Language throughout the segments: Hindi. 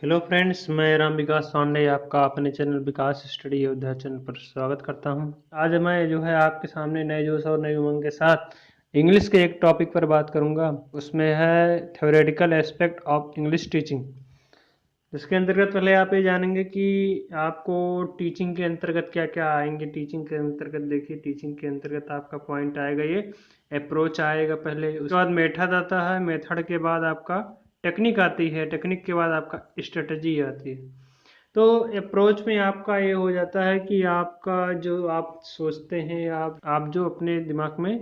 हेलो फ्रेंड्स, मैं राम विकास पांडे आपका अपने चैनल विकास स्टडी योद्धा चैनल पर स्वागत करता हूं। आज मैं जो है आपके सामने नए जोश और नई उमंग के साथ इंग्लिश के एक टॉपिक पर बात करूंगा। उसमें है theoretical aspect of English teaching. इसके अंतर्गत पहले आप ये जानेंगे कि आपको टीचिंग के अंतर्गत क्या क्या आएंगे। टीचिंग के अंतर्गत देखिए, टीचिंग के अंतर्गत आपका पॉइंट आएगा, ये अप्रोच आएगा पहले, उसके बाद मेथड आता है, मेथड के बाद आपका टेक्निक आती है, टेक्निक के बाद आपका स्ट्रेटजी आती है। तो अप्रोच में आपका ये हो जाता है कि आपका जो आप सोचते हैं, आप जो अपने दिमाग में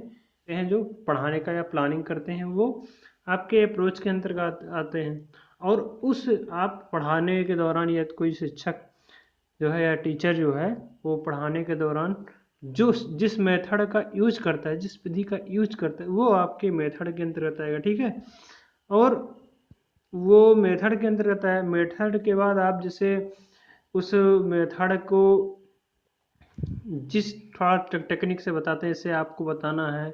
हैं, जो पढ़ाने का या प्लानिंग करते हैं, वो आपके अप्रोच के अंतर्गत आते हैं। और उस आप पढ़ाने के दौरान या कोई शिक्षक जो है या टीचर जो है, वो पढ़ाने के दौरान जो जिस मेथड का यूज करता है, जिस विधि का यूज करता है, वो आपके मेथड के अंतर्गत आएगा। ठीक है। और वो मेथड के अंतर्गत है। मेथड के बाद आप जैसे उस मेथड को जिस थोड़ा टेक्निक से बताते हैं, जैसे आपको बताना है,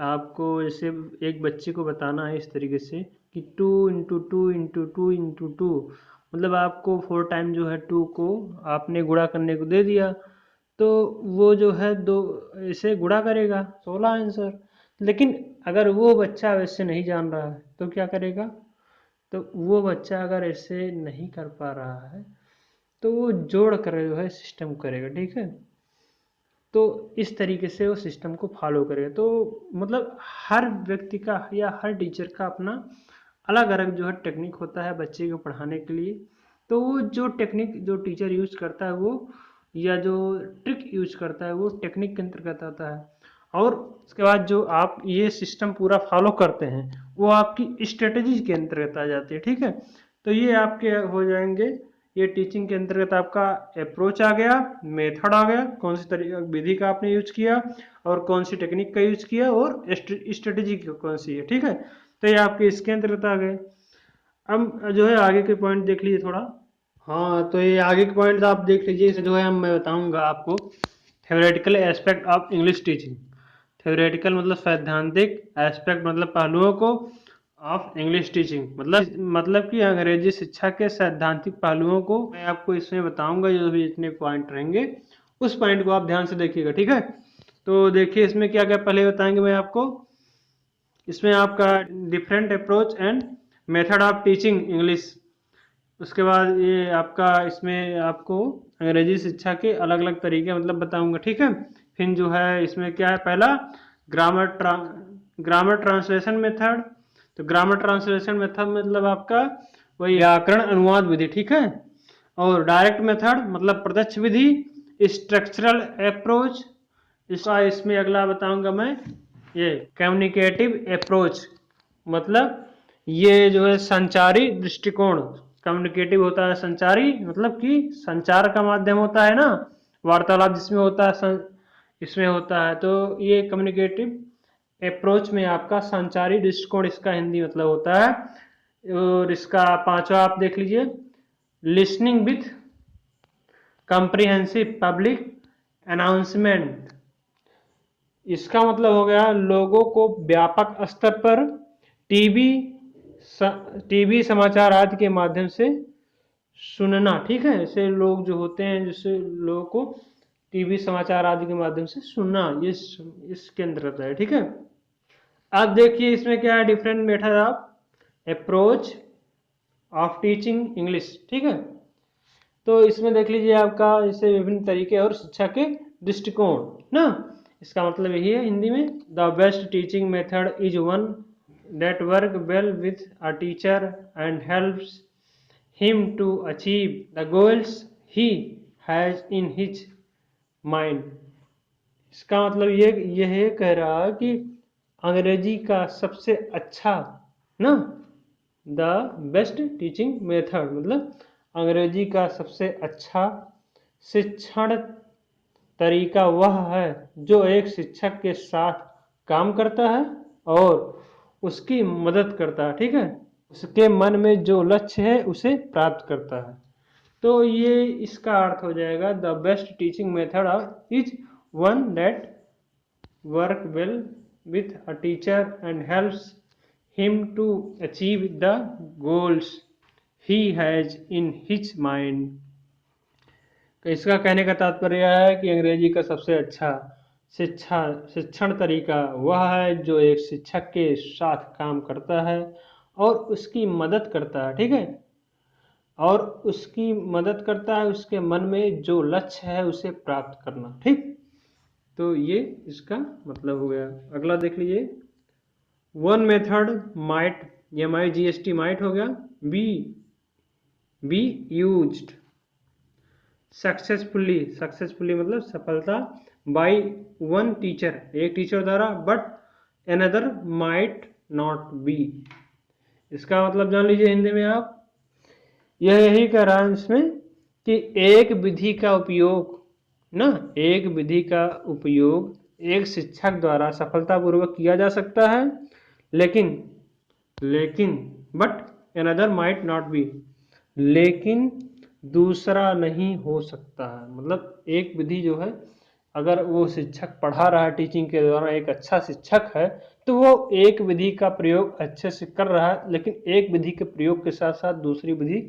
आपको जैसे एक बच्चे को बताना है इस तरीके से कि 2 × 2 × 2 × 2, मतलब आपको 4 टाइम जो है 2 को आपने गुणा करने को दे दिया, तो वो जो है दो इसे गुणा करेगा, 16 आंसर। लेकिन अगर वो बच्चा वैसे नहीं जान रहा है तो क्या करेगा? तो वो बच्चा अगर ऐसे नहीं कर पा रहा है तो वो जोड़ कर जो है सिस्टम करेगा। ठीक है। तो इस तरीके से वो सिस्टम को फॉलो करेगा। तो मतलब हर व्यक्ति का या हर टीचर का अपना अलग अलग जो है टेक्निक होता है बच्चे को पढ़ाने के लिए। तो वो जो टेक्निक जो टीचर यूज करता है, वो या जो ट्रिक यूज करता है, वो टेक्निक के अंतर्गत आता है। और उसके बाद जो आप ये सिस्टम पूरा फॉलो करते हैं, वो आपकी स्ट्रेटजी के अंतर्गत आ जाती है। ठीक है। तो ये आपके हो जाएंगे, ये टीचिंग के अंतर्गत आपका अप्रोच आ गया, मेथड आ गया, कौन सी तरीके विधि का आपने यूज किया और कौन सी टेक्निक का यूज किया और स्ट्रेटजी कौन सी है। ठीक है। तो ये आपके इसके अंतर्गत आ गए। अब जो है आगे के पॉइंट देख लीजिए थोड़ा। हाँ, तो ये आगे के पॉइंट आप देख लीजिए। इसे जो है मैं बताऊंगा आपको theoretical aspect of English teaching. Theoretical मतलब सैद्धांतिक, एस्पेक्ट मतलब पहलुओं को, ऑफ इंग्लिश टीचिंग मतलब कि अंग्रेजी शिक्षा के सैद्धांतिक पहलुओं को मैं आपको इसमें बताऊंगा। जो भी जितने पॉइंट रहेंगे उस पॉइंट को आप ध्यान से देखिएगा। ठीक है। तो देखिए इसमें क्या क्या पहले बताएंगे मैं आपको। इसमें आपका different approach and method of teaching English. उसके बाद ये आपका इसमें आपको अंग्रेजी शिक्षा के अलग अलग तरीके मतलब बताऊंगा। ठीक है। फिर जो है इसमें क्या है, पहला ग्रामर ट्रांसलेशन मेथड। तो ग्रामर ट्रांसलेशन मेथड मतलब आपका वही व्याकरण अनुवाद विधि। ठीक है। और डायरेक्ट मेथड मतलब प्रत्यक्ष विधि। स्ट्रक्चरल अप्रोच, इसका इसमें अगला बताऊंगा मैं, ये कम्युनिकेटिव अप्रोच मतलब ये जो है संचारी दृष्टिकोण। कम्युनिकेटिव होता है संचारी, मतलब कि संचार का माध्यम होता है ना, वार्तालाप जिसमें होता है, इसमें होता है। तो ये कम्युनिकेटिव अप्रोच में आपका संचारी दृष्टिकोण इसका हिंदी मतलब होता है। और इसका पांचवा आप देख लीजिए, listening with comprehensive public announcement. इसका मतलब हो गया लोगों को व्यापक स्तर पर टीवी टीवी समाचार आदि के माध्यम से सुनना। ठीक है। ऐसे लोग जो होते हैं, जिससे लोगों को टीवी समाचार आदि के माध्यम से सुनना, ये इसके अंतर्गत है। ठीक है। अब देखिए इसमें क्या है, different method of approach of teaching English. ठीक है। तो इसमें देख लीजिए आपका जैसे विभिन्न तरीके और शिक्षा के दृष्टिकोण ना। इसका मतलब यही है हिंदी में, the best teaching method is one that work well with a teacher and helps him to achieve the goals he has in his mind। इसका मतलब ये कह रहा है कि अंग्रेजी का सबसे अच्छा ना, द बेस्ट टीचिंग मेथड मतलब अंग्रेजी का सबसे अच्छा शिक्षण तरीका वह है जो एक शिक्षक के साथ काम करता है और उसकी मदद करता है। ठीक है। उसके मन में जो लक्ष्य है उसे प्राप्त करता है। तो ये इसका अर्थ हो जाएगा, the best teaching method is one that work well with a teacher and helps him to achieve the goals he has in his mind। तो इसका कहने का तात्पर्य है कि अंग्रेजी का सबसे अच्छा शिक्षण तरीका वह है जो एक शिक्षक के साथ काम करता है और उसकी मदद करता है, ठीक है, और उसकी मदद करता है उसके मन में जो लक्ष्य है उसे प्राप्त करना, ठीक। तो ये इसका मतलब हो गया। अगला देख लीजिए, one method might, MIGST might हो गया, बी यूज्ड सक्सेसफुली मतलब सफलता, बाय वन टीचर एक टीचर द्वारा, but another might not be. इसका मतलब जान लीजिए हिंदी में आप, यह यही कह रहा है इसमें कि एक विधि का उपयोग एक शिक्षक द्वारा सफलतापूर्वक किया जा सकता है, लेकिन but another might not be, लेकिन दूसरा नहीं हो सकता है। मतलब एक विधि जो है, अगर वो शिक्षक पढ़ा रहा है टीचिंग के दौरान, एक अच्छा शिक्षक है, तो वो एक विधि का प्रयोग अच्छे से कर रहा है, लेकिन एक विधि के प्रयोग के साथ साथ दूसरी विधि,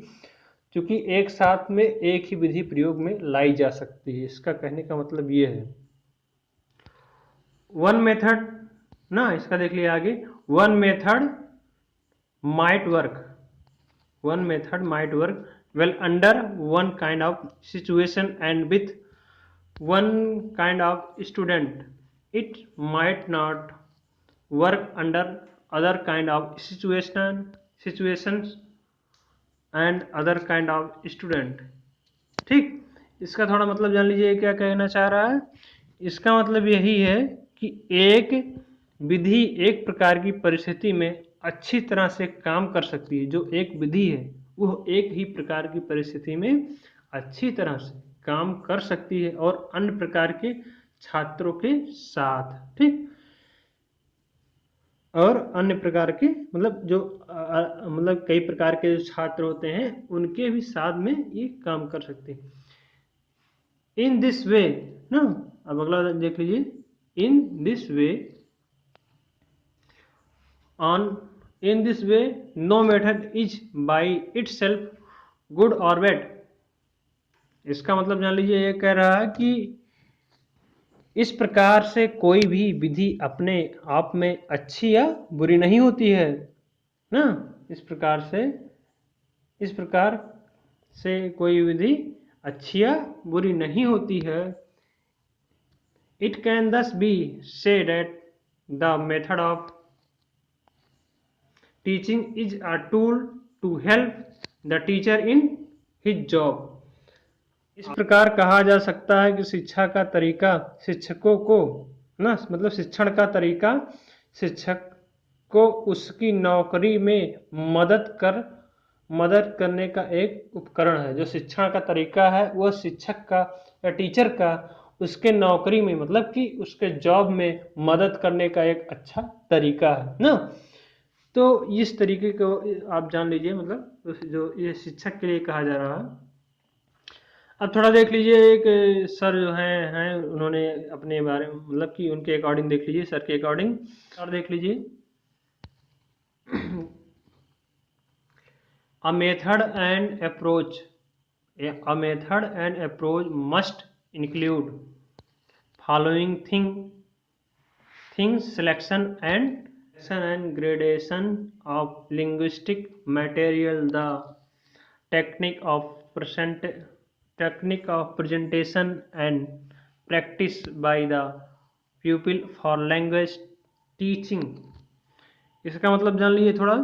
क्योंकि एक साथ में एक ही विधि प्रयोग में लाई जा सकती है। इसका कहने का मतलब ये है। वन मेथड ना, इसका देख लिया आगे, one method might work well under one kind of situation and with one kind of student. It might not work under other kind of situations and other kind of student, ठीक। इसका थोड़ा मतलब जान लीजिए क्या कहना चाह रहा है। इसका मतलब यही है कि एक विधि एक प्रकार की परिस्थिति में अच्छी तरह से काम कर सकती है। जो एक विधि है वो एक ही प्रकार की परिस्थिति में अच्छी तरह से काम कर सकती है और अन्य प्रकार के छात्रों के साथ, ठीक, और अन्य प्रकार के मतलब जो मतलब कई प्रकार के जो छात्र होते हैं उनके भी साथ में ये काम कर सकते हैं। इन दिस वे ना, अब अगला देख लीजिए, in this way in this way no method is by itself good or bad। इसका मतलब जान लीजिए ये कह रहा है कि इस प्रकार से कोई भी विधि अपने आप में अच्छी या बुरी नहीं होती है ना। इस प्रकार से कोई विधि अच्छी या बुरी नहीं होती है। It can thus be said that the method of teaching is a tool to help the teacher in his job। इस प्रकार कहा जा सकता है कि शिक्षा का तरीका शिक्षकों को ना, मतलब शिक्षण का तरीका शिक्षक को उसकी नौकरी में मदद करने का एक उपकरण है। जो शिक्षण का तरीका है वह शिक्षक का या टीचर का उसके नौकरी में, मतलब कि उसके जॉब में मदद करने का एक अच्छा तरीका है ना। तो इस तरीके को आप जान लीजिए, मतलब जो ये शिक्षक के लिए कहा जा रहा है। अब थोड़ा देख लीजिए, एक सर जो हैं उन्होंने अपने बारे में मतलब कि उनके अकॉर्डिंग देख लीजिए, सर के अकॉर्डिंग और देख लीजिए, a method and approach must include following things: selection and gradation of linguistic material, the technique of presentation and practice by the pupil for language teaching। इसका मतलब जान लीजिए थोड़ा,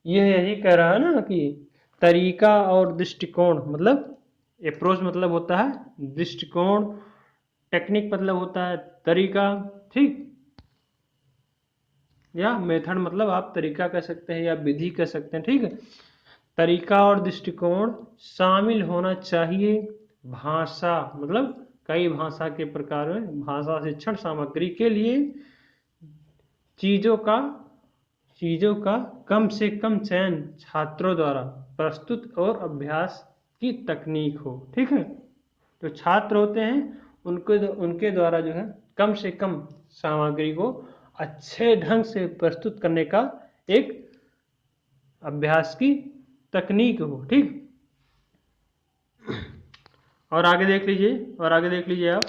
यह यही कह रहा है ना कि तरीका और दृष्टिकोण, मतलब अप्रोच मतलब होता है दृष्टिकोण, टेक्निक मतलब होता है तरीका, ठीक, या मेथड मतलब आप तरीका कह सकते हैं या विधि कह सकते हैं, ठीक है। तरीका और दृष्टिकोण शामिल होना चाहिए। भाषा मतलब कई भाषा के प्रकार में भाषा शिक्षण सामग्री के लिए चीजों का कम से कम चयन छात्रों द्वारा प्रस्तुत और अभ्यास की तकनीक हो, ठीक है। जो छात्र होते हैं उनके द्वारा जो है कम से कम सामग्री को अच्छे ढंग से प्रस्तुत करने का एक अभ्यास की तकनीक हो, ठीक। और आगे देख लीजिए आप,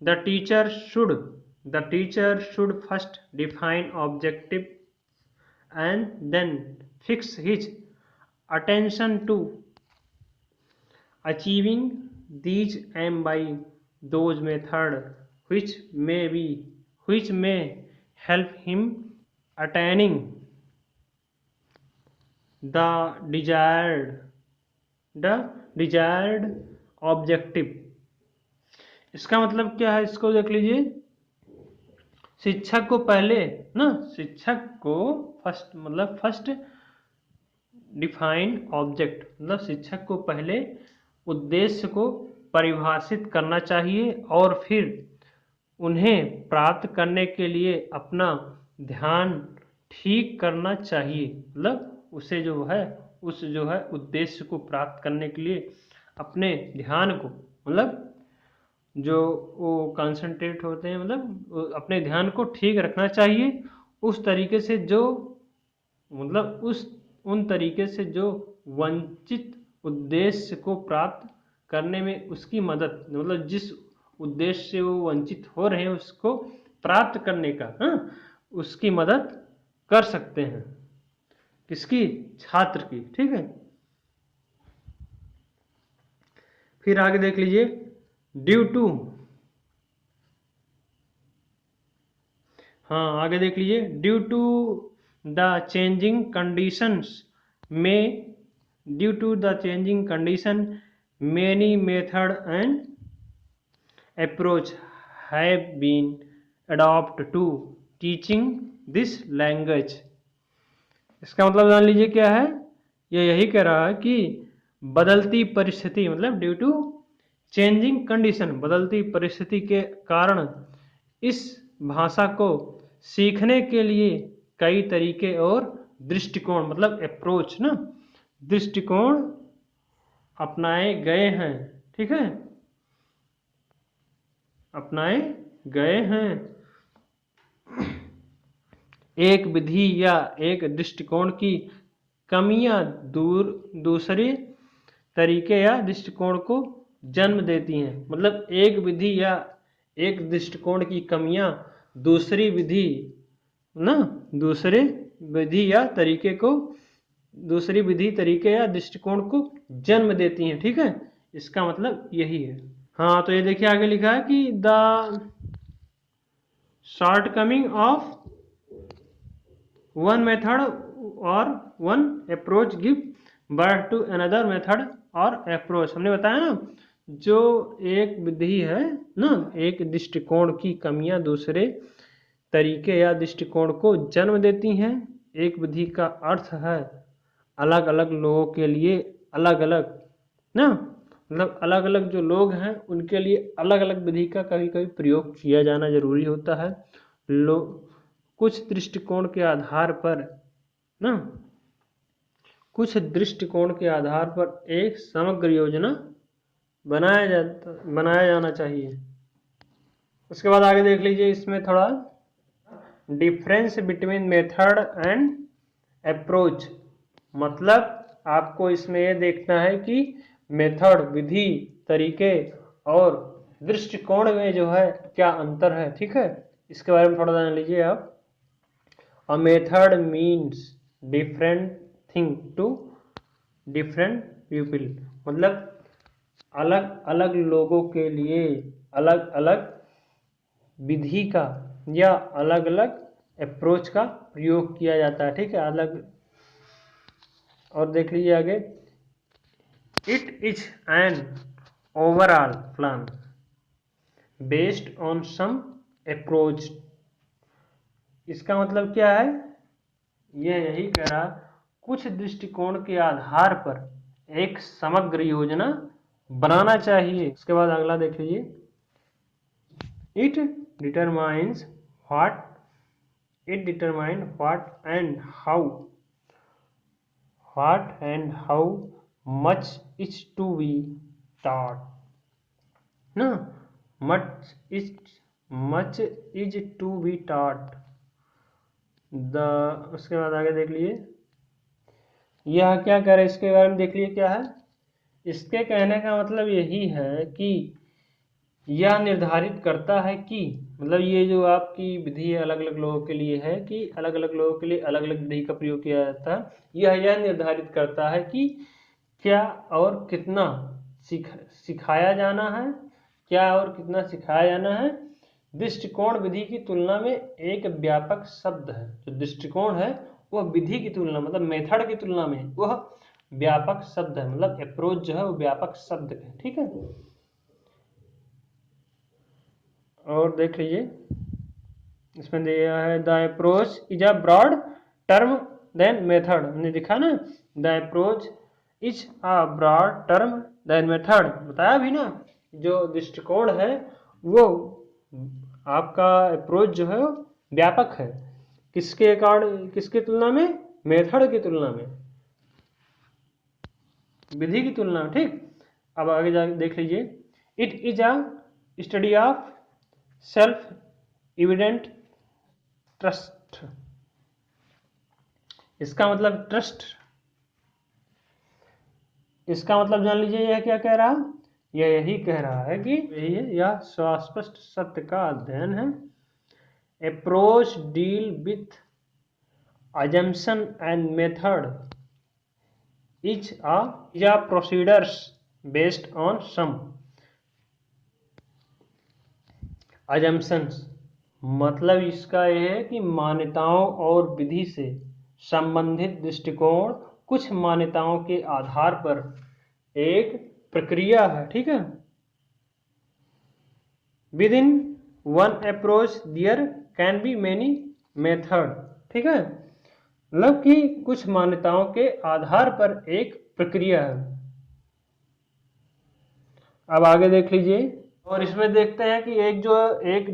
the teacher should first define objective and then fix his attention to achieving these aim by those methods which may help him attaining the desired objective। इसका मतलब क्या है, इसको देख लीजिए। शिक्षक को पहले फर्स्ट डिफाइन ऑब्जेक्ट, मतलब शिक्षक को पहले उद्देश्य को परिभाषित करना चाहिए और फिर उन्हें प्राप्त करने के लिए अपना ध्यान ठीक करना चाहिए। मतलब उसे जो है उद्देश्य को प्राप्त करने के लिए अपने ध्यान को, मतलब जो वो कंसंट्रेट होते हैं, मतलब अपने ध्यान को ठीक रखना चाहिए उस तरीके से जो, मतलब उन तरीके से जो वंचित उद्देश्य को प्राप्त करने में उसकी मदद, मतलब जिस उद्देश्य से वो वंचित हो रहे हैं उसको प्राप्त करने का उसकी मदद कर सकते हैं। किसकी? छात्र की, ठीक है। फिर आगे देख लीजिए, due to the changing condition many method and approach have been adopted to teaching this language। इसका मतलब जान लीजिए क्या है, ये यही कह रहा है कि बदलती परिस्थिति, मतलब ड्यू टू चेंजिंग कंडीशन, बदलती परिस्थिति के कारण इस भाषा को सीखने के लिए कई तरीके और दृष्टिकोण, मतलब अप्रोच दृष्टिकोण अपनाए गए हैं, ठीक है, अपनाए गए हैं। एक विधि या एक दृष्टिकोण की कमियां दूसरे तरीके या दृष्टिकोण को जन्म देती हैं। मतलब एक विधि या एक दृष्टिकोण की कमियां दूसरे विधि तरीके या दृष्टिकोण को जन्म देती हैं, ठीक है। इसका मतलब यही है। हाँ, तो ये देखिए आगे लिखा है कि the shortcoming of one method और one approach give birth to another method और अप्रोच। हमने बताया ना, जो एक विधि है एक दृष्टिकोण की कमियां दूसरे तरीके या दृष्टिकोण को जन्म देती हैं। एक विधि का अर्थ है अलग अलग लोगों के लिए अलग अलग मतलब अलग अलग जो लोग हैं उनके लिए अलग अलग विधि का कभी कभी प्रयोग किया जाना जरूरी होता है। कुछ दृष्टिकोण के आधार पर एक समग्र योजना बनाया जाना चाहिए। उसके बाद आगे देख लीजिए, इसमें थोड़ा difference between method and approach. मतलब आपको इसमें यह देखना है कि मेथड, विधि, तरीके और दृष्टिकोण में जो है क्या अंतर है, ठीक है। इसके बारे में थोड़ा जान लीजिए आप। A method means different thing to different people. मतलब अलग अलग लोगों के लिए अलग अलग विधि का या अलग अलग अप्रोच का प्रयोग किया जाता है, ठीक है, अलग। और देख लीजिए आगे, it is an overall plan based on some approach. इसका मतलब क्या है, यह यही कह रहा कुछ दृष्टिकोण के आधार पर एक समग्र योजना बनाना चाहिए। उसके बाद अगला देख लीजिए, it determines what and how much is to be taught much is to be taught। उसके बाद आगे देख लीजिए, यह क्या कह रहा है इसके बारे में देख लीजिए क्या है। इसके कहने का मतलब यही है कि यह निर्धारित करता है कि मतलब ये जो आपकी विधि है अलग अलग लोगों के लिए है कि अलग अलग लोगों के लिए अलग अलग विधि का प्रयोग किया जाता है। यह निर्धारित करता है कि क्या और कितना सिखाया जाना है, क्या और कितना सिखाया जाना है। दृष्टिकोण विधि की तुलना में एक व्यापक शब्द है। जो दृष्टिकोण है वह विधि की तुलना मतलब मेथड की तुलना में वह व्यापक शब्द है, मतलब अप्रोच जो है वो व्यापक शब्द है। ठीक है, और देख लीजिए इसमें दिया है the approach is a broad term than method. हमने दिखा ना, the approach is a broad term than method, बताया भी ना। जो दृष्टिकोण है वो आपका अप्रोच जो है व्यापक है, किसके अकॉर्डिंग, किसकी तुलना में, मेथड की तुलना में, विधि की तुलना में। ठीक, अब आगे जाके देख लीजिए। It is a study of self evident trust. इसका मतलब ट्रस्ट, इसका मतलब जान लीजिए यह क्या कह रहा है। यह यही कह रहा है कि यह स्पष्ट सत्य का अध्ययन है। Approach deal with assumption and method is a procedures based on some assumptions। मतलब इसका यह है कि मान्यताओं और विधि से संबंधित दृष्टिकोण कुछ मान्यताओं के आधार पर एक प्रक्रिया है। ठीक है, with in one approach there can be many method. ठीक है, मतलब कि कुछ मान्यताओं के आधार पर एक प्रक्रिया है। अब आगे देख लीजिए, और इसमें देखते हैं कि एक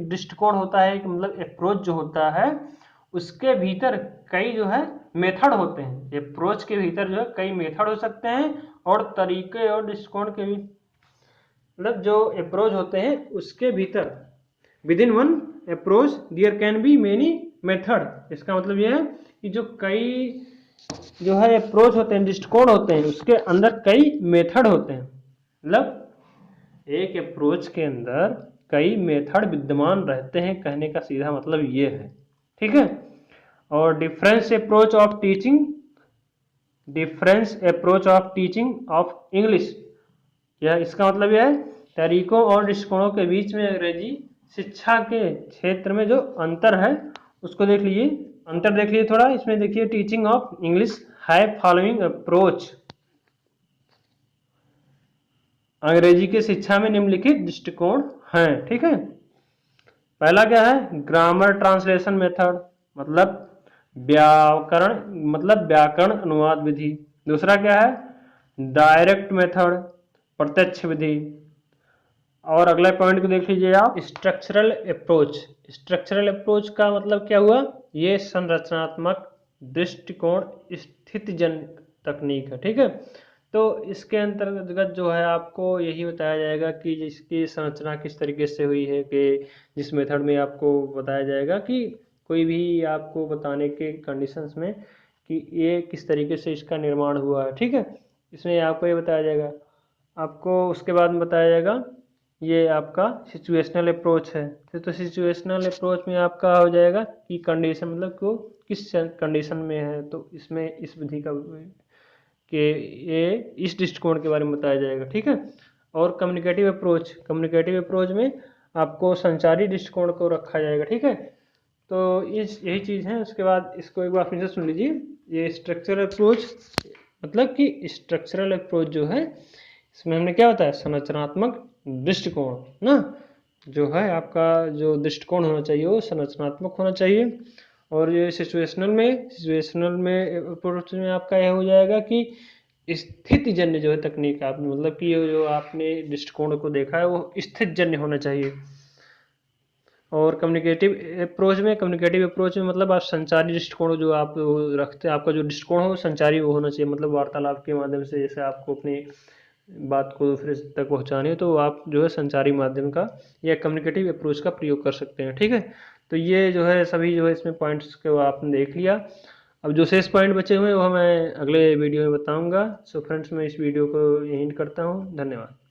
दृष्टिकोण होता है, एक मतलब अप्रोच जो होता है उसके भीतर कई जो है मेथड होते हैं। अप्रोच के भीतर जो है कई मेथड हो सकते हैं और तरीके और दृष्टिकोण के भी, मतलब जो अप्रोच होते हैं उसके भीतर with in one approach there can be many method. इसका मतलब यह है कि जो कई जो है अप्रोच होते हैं, दृष्टिकोण होते हैं, उसके अंदर कई मेथड होते हैं। मतलब एक अप्रोच के अंदर कई मेथड विद्यमान रहते हैं, कहने का सीधा मतलब ये है। ठीक है, और difference approach of teaching of English, यह इसका मतलब यह है तरीकों और दृष्टिकोणों के बीच में अंग्रेजी शिक्षा के क्षेत्र में जो अंतर है उसको देख लीजिए। अंतर देख लीजिए थोड़ा, इसमें देखिए टीचिंग ऑफ इंग्लिश है फॉलोइंग अप्रोच। अंग्रेजी की शिक्षा में निम्नलिखित दृष्टिकोण हैं। ठीक है, पहला क्या है, ग्रामर ट्रांसलेशन मेथड, मतलब व्याकरण अनुवाद विधि। दूसरा क्या है, डायरेक्ट मेथड, प्रत्यक्ष विधि। और अगला पॉइंट को देख लीजिए आप, स्ट्रक्चरल अप्रोच। स्ट्रक्चरल अप्रोच का मतलब क्या हुआ, ये संरचनात्मक दृष्टिकोण स्थितिजन्य तकनीक है। ठीक है, तो इसके अंतर्गत जो है आपको यही बताया जाएगा कि जिसकी संरचना किस तरीके से हुई है, कि जिस मेथड में आपको बताया जाएगा कि कोई भी आपको बताने के कंडीशंस में कि ये किस तरीके से इसका निर्माण हुआ है। ठीक है, इसमें आपको ये बताया जाएगा। आपको उसके बाद में बताया जाएगा ये आपका सिचुएशनल अप्रोच है। तो सिचुएशनल अप्रोच में आपका हो जाएगा कि कंडीशन मतलब को किस कंडीशन में है, तो इसमें इस विधि का कि ये इस दृष्टिकोण के बारे में बताया जाएगा। ठीक है, और कम्युनिकेटिव अप्रोच में आपको संचारी दृष्टिकोण को रखा जाएगा। ठीक है, तो यही चीज़ है। उसके बाद इसको एक बार फिर से सुन लीजिए। ये स्ट्रक्चरल अप्रोच मतलब कि स्ट्रक्चरल अप्रोच जो है इसमें हमने क्या होता है, संरचनात्मक दृष्टिकोण ना, जो है आपका जो दृष्टिकोण होना चाहिए वो संरचनात्मक होना चाहिए। और ये सिचुएशनल में अप्रोच में आपका यह हो जाएगा कि स्थितिजन्य जो है तकनीक आपने मतलब कि जो आपने दृष्टिकोण को देखा है वो स्थितिजन्य होना चाहिए। और कम्युनिकेटिव अप्रोच में मतलब आप संचारी दृष्टिकोण जो आप रखते हैं, आपका जो दृष्टिकोण हो संचारी वो होना चाहिए। मतलब वार्तालाप के माध्यम से जैसे आपको अपनी बात को दूसरे तक पहुंचानी है तो आप जो है संचारी माध्यम का या कम्युनिकेटिव अप्रोच का प्रयोग कर सकते हैं। ठीक है, तो ये जो है सभी जो है इसमें पॉइंट्स को आपने देख लिया। अब जो शेष पॉइंट बचे हुए हैं वो मैं अगले वीडियो में बताऊंगा। सो फ्रेंड्स, मैं इस वीडियो को यहीं एंड करता हूँ। धन्यवाद।